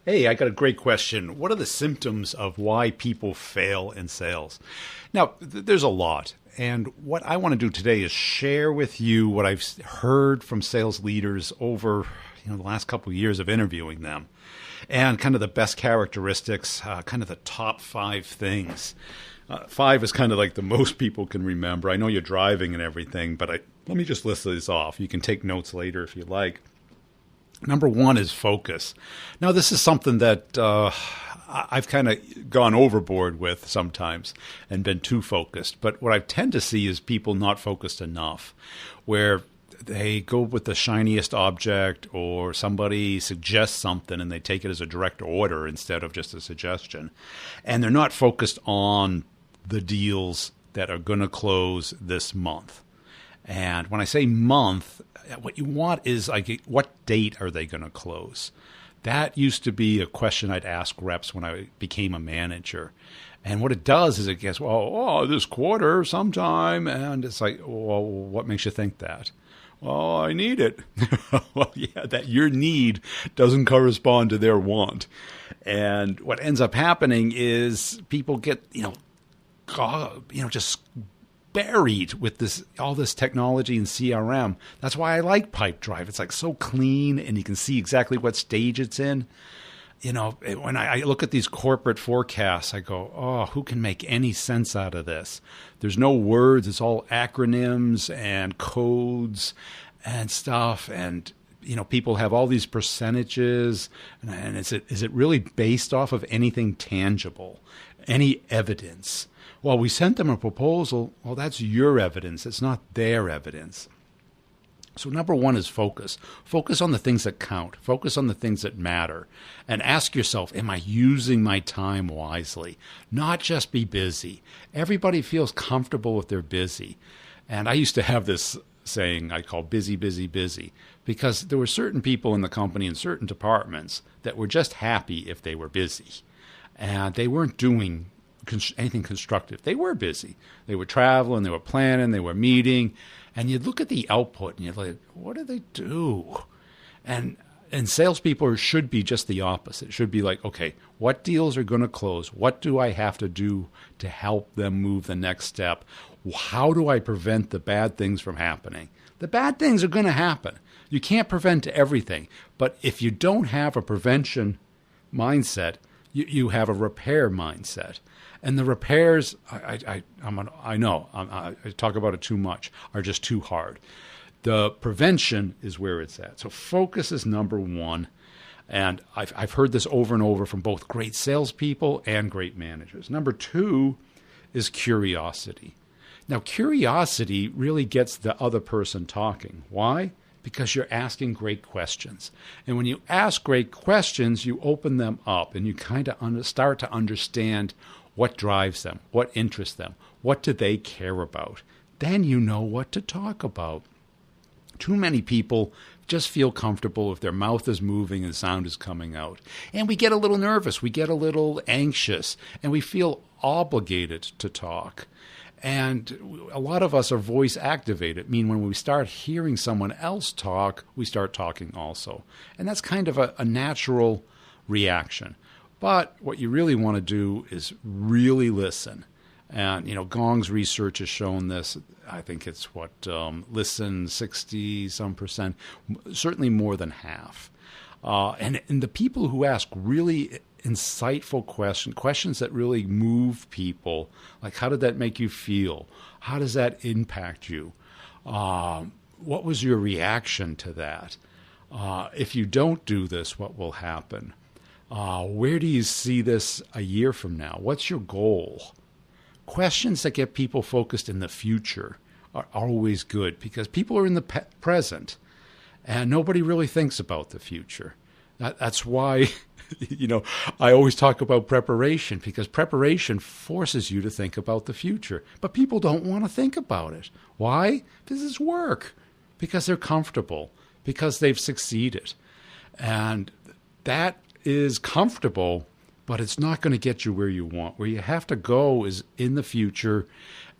Hey, I got a great question. What are the symptoms of why people fail in sales? Now, there's a lot. And what I want to do today is share with you what I've heard from sales leaders over the last couple of years of interviewing them, and kind of the best characteristics, kind of the top 5 things. 5 is kind of like the most people can remember. I know you're driving and everything, but let me just list these off. You can take notes later if you like. Number 1 is focus. Now, this is something that I've kind of gone overboard with sometimes and been too focused. But what I tend to see is people not focused enough, where they go with the shiniest object, or somebody suggests something and they take it as a direct order instead of just a suggestion. And they're not focused on the deals that are going to close this month. And when I say month, what you want is like, what date are they going to close? That used to be a question I'd ask reps when I became a manager. And what it does is it gets, this quarter sometime. And it's like, well, what makes you think that? Well, I need it. Well, yeah, that your need doesn't correspond to their want. And what ends up happening is people get, just buried with all this technology and CRM. That's why I like Pipedrive. It's like so clean, and you can see exactly what stage it's in. When I look at these corporate forecasts, I go, who can make any sense out of this? There's no words. It's all acronyms and codes and stuff. And, people have all these percentages. And is it really based off of anything tangible, any evidence? Well, we sent them a proposal. Well, that's your evidence. It's not their evidence. So number 1 is focus. Focus on the things that count. Focus on the things that matter. And ask yourself, am I using my time wisely? Not just be busy. Everybody feels comfortable if they're busy. And I used to have this saying I call busy, busy, busy, because there were certain people in the company in certain departments that were just happy if they were busy. And they weren't doing anything constructive. They were busy. They were traveling, they were planning, they were meeting. And you'd look at the output and you're like, what do they do? And salespeople should be just the opposite. It should be like, okay, what deals are going to close? What do I have to do to help them move the next step? How do I prevent the bad things from happening? The bad things are going to happen. You can't prevent everything. But if you don't have a prevention mindset, you have a repair mindset. And the repairs, I talk about it too much, are just too hard. The prevention is where it's at. So focus is number 1. And I've heard this over and over from both great salespeople and great managers. Number 2 is curiosity. Now, curiosity really gets the other person talking. Why? Because you're asking great questions. And when you ask great questions, you open them up and you kind of start to understand what drives them, what interests them, what do they care about. Then you know what to talk about. Too many people just feel comfortable if their mouth is moving and sound is coming out. And we get a little nervous, we get a little anxious, and we feel obligated to talk. And a lot of us are voice activated, meaning when we start hearing someone else talk, we start talking also. And that's kind of a natural reaction. But what you really want to do is really listen. And, Gong's research has shown this. I think it's listen 60-some%, certainly more than half. And the people who ask really insightful questions that really move people, like how did that make you feel? How does that impact you? What was your reaction to that? If you don't do this, what will happen? Where do you see this a year from now? What's your goal? Questions that get people focused in the future are always good because people are in the present and nobody really thinks about the future. That's why, I always talk about preparation because preparation forces you to think about the future. But people don't want to think about it. Why? Because it's work. Because they're comfortable. Because they've succeeded. And that is comfortable, but it's not going to get you where you want. Where you have to go is in the future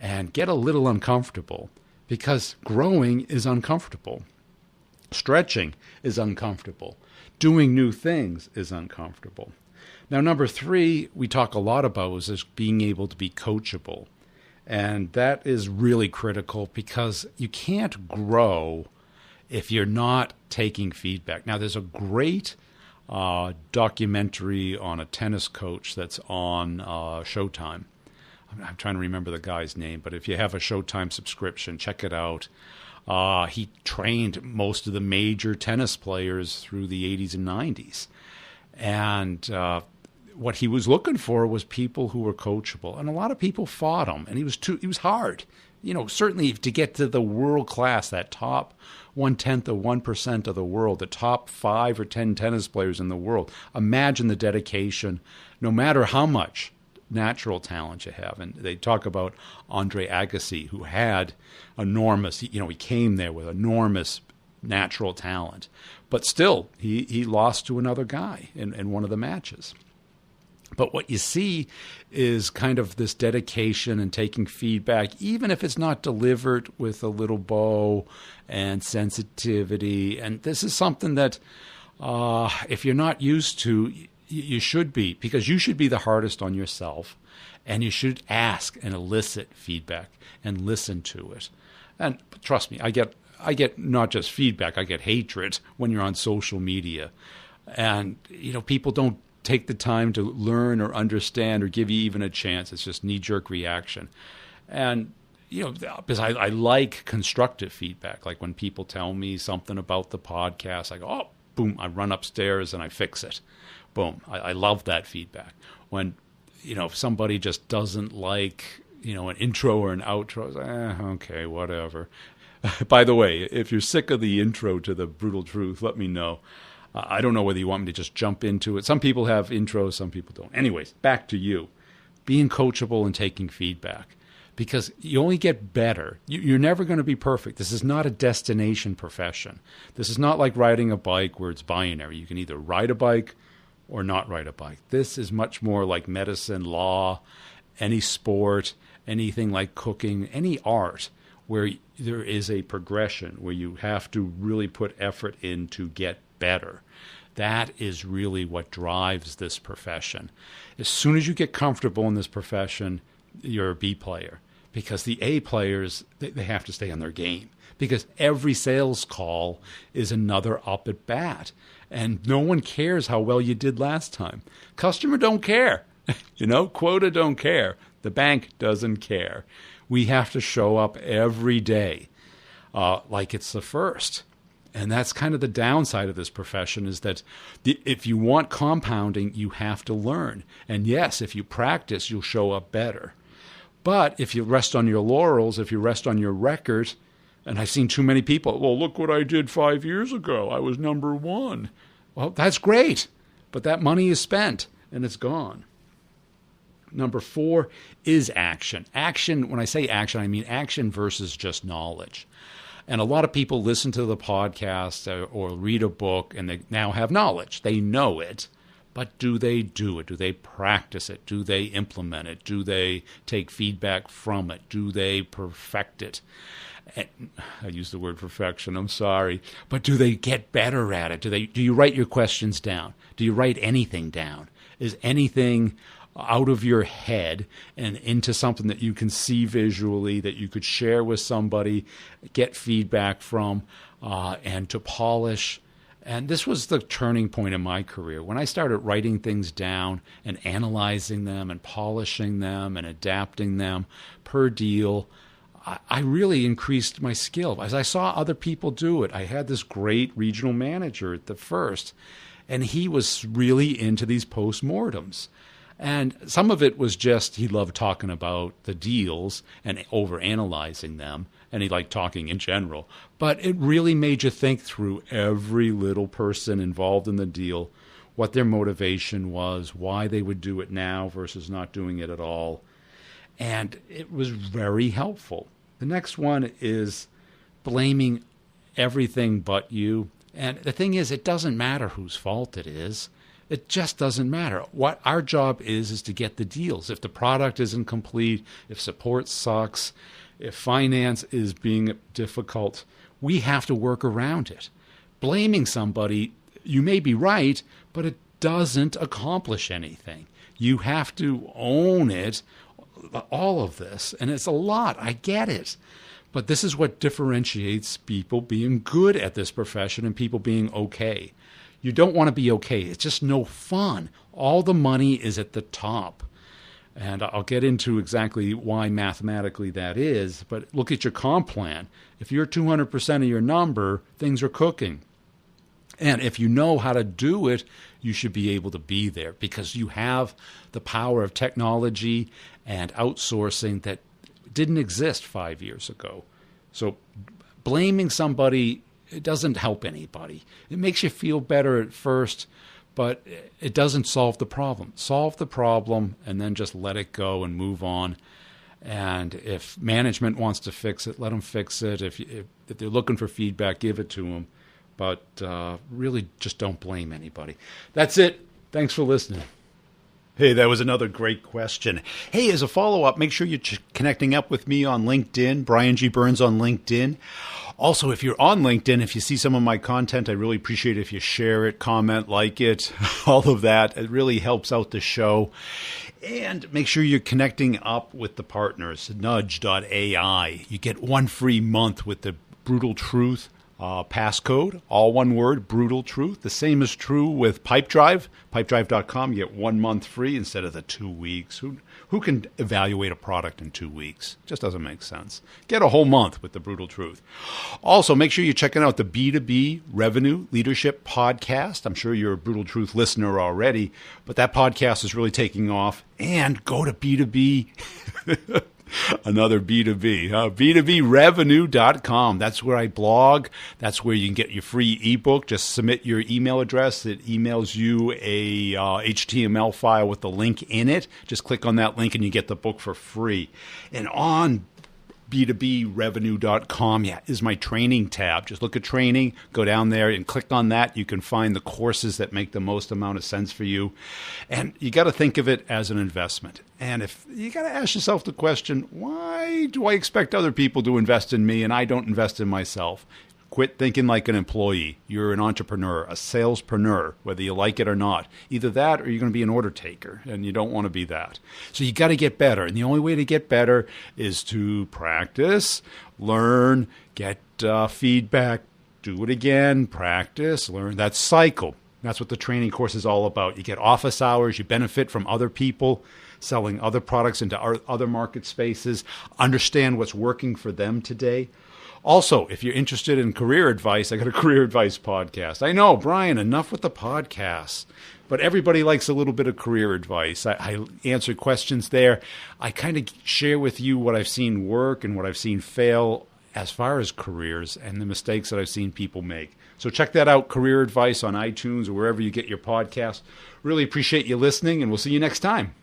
and get a little uncomfortable because growing is uncomfortable. Stretching is uncomfortable. doing new things is uncomfortable. Now, number 3, we talk a lot about is being able to be coachable. And that is really critical because you can't grow if you're not taking feedback. Now, there's a great documentary on a tennis coach that's on Showtime. I'm trying to remember the guy's name, but if you have a Showtime subscription, check it out. He trained most of the major tennis players through the 80s and 90s. And what he was looking for was people who were coachable. And a lot of people fought him, and he was hard. Certainly to get to the world class, that top 1/10 of 1% of the world, the top 5 or 10 tennis players in the world. Imagine the dedication, no matter how much natural talent you have. And they talk about Andre Agassi, who had enormous, he came there with enormous natural talent. But still, he lost to another guy in one of the matches. But what you see is kind of this dedication and taking feedback, even if it's not delivered with a little bow and sensitivity. And this is something that if you're not used to, you should be, because you should be the hardest on yourself. And you should ask and elicit feedback and listen to it. And trust me, I get not just feedback, I get hatred when you're on social media. And, people don't take the time to learn or understand or give you even a chance. It's just knee-jerk reaction. And, because I like constructive feedback. Like when people tell me something about the podcast, I go, oh, boom, I run upstairs and I fix it. Boom. I love that feedback. When, if somebody just doesn't like, an intro or an outro, okay, whatever. By the way, if you're sick of the intro to The Brutal Truth, let me know. I don't know whether you want me to just jump into it. Some people have intros, some people don't. Anyways, back to you. Being coachable and taking feedback. Because you only get better. You're never going to be perfect. This is not a destination profession. This is not like riding a bike where it's binary. You can either ride a bike or not ride a bike. This is much more like medicine, law, any sport, anything like cooking, any art, where there is a progression, where you have to really put effort in to get better. That is really what drives this profession. As soon as you get comfortable in this profession, you're a B player. Because the A players, they have to stay on their game. Because every sales call is another up at bat. And no one cares how well you did last time. Customer don't care. Quota don't care. The bank doesn't care. We have to show up every day like it's the first. And that's kind of the downside of this profession, is that if you want compounding, you have to learn. And yes, if you practice, you'll show up better. But if you rest on your laurels, if you rest on your record, and I've seen too many people, well, look what I did 5 years ago. I was number 1. Well, that's great. But that money is spent and it's gone. Number 4 is action. Action, when I say action, I mean action versus just knowledge. And a lot of people listen to the podcast or read a book and they now have knowledge. They know it. But do they do it? Do they practice it? Do they implement it? Do they take feedback from it? Do they perfect it? I use the word perfection, I'm sorry. But do they get better at it? Do you write your questions down? Do you write anything down? Is anything out of your head and into something that you can see visually, that you could share with somebody, get feedback from, and to polish? And this was the turning point in my career. When I started writing things down and analyzing them and polishing them and adapting them per deal, I really increased my skill. As I saw other people do it, I had this great regional manager at the first, and he was really into these postmortems. And some of it was just he loved talking about the deals and overanalyzing them, and he liked talking in general. But it really made you think through every little person involved in the deal, what their motivation was, why they would do it now versus not doing it at all. And it was very helpful. The next one is blaming everything but you. And the thing is, it doesn't matter whose fault it is. It just doesn't matter. What our job is to get the deals. If the product isn't complete, if support sucks, if finance is being difficult, we have to work around it. Blaming somebody, you may be right, but it doesn't accomplish anything. You have to own it, all of this. And it's a lot. I get it. But this is what differentiates people being good at this profession and people being okay. You don't want to be okay. It's just no fun. All the money is at the top. And I'll get into exactly why mathematically that is. But look at your comp plan. If you're 200% of your number, things are cooking. And if you know how to do it, you should be able to be there because you have the power of technology and outsourcing that didn't exist 5 years ago. So blaming somebody, it doesn't help anybody. It makes you feel better at first, but it doesn't solve the problem. Solve the problem and then just let it go and move on. And if management wants to fix it, let them fix it. If they're looking for feedback, give it to them. But really just don't blame anybody. That's it. Thanks for listening. Hey, that was another great question. Hey, as a follow-up, make sure you're connecting up with me on LinkedIn, Brian G. Burns on LinkedIn. Also, if you're on LinkedIn, if you see some of my content, I really appreciate it if you share it, comment, like it, all of that. It really helps out the show. And make sure you're connecting up with the partners, nudge.ai. You get one free month with the Brutal Truth passcode, all one word, Brutal Truth. The same is true with Pipedrive. Pipedrive.com, you get 1 month free instead of the 2 weeks. Who can evaluate a product in 2 weeks? Just doesn't make sense. Get a whole month with the Brutal Truth. Also, make sure you're checking out the B2B Revenue Leadership Podcast. I'm sure you're a Brutal Truth listener already, but that podcast is really taking off. And go to B2B. Another B2B, b2brevenue.com. That's where I blog. That's where you can get your free ebook. Just submit your email address. It emails you a HTML file with the link in it. Just click on that link and you get the book for free. And on b2brevenue.com is my training tab. Just look at training, go down there and click on that. You can find the courses that make the most amount of sense for you. And you got to think of it as an investment. And if you got to ask yourself the question, why do I expect other people to invest in me and I don't invest in myself? Quit thinking like an employee. You're an entrepreneur, a salespreneur, whether you like it or not. Either that or you're going to be an order taker, and you don't want to be that. So you got to get better. And the only way to get better is to practice, learn, get feedback, do it again, practice, learn. That cycle. That's what the training course is all about. You get office hours. You benefit from other people selling other products into other market spaces. Understand what's working for them today. Also, if you're interested in career advice, I got a career advice podcast. I know, Brian, enough with the podcasts. But everybody likes a little bit of career advice. I answer questions there. I kind of share with you what I've seen work and what I've seen fail as far as careers and the mistakes that I've seen people make. So check that out, career advice on iTunes or wherever you get your podcasts. Really appreciate you listening, and we'll see you next time.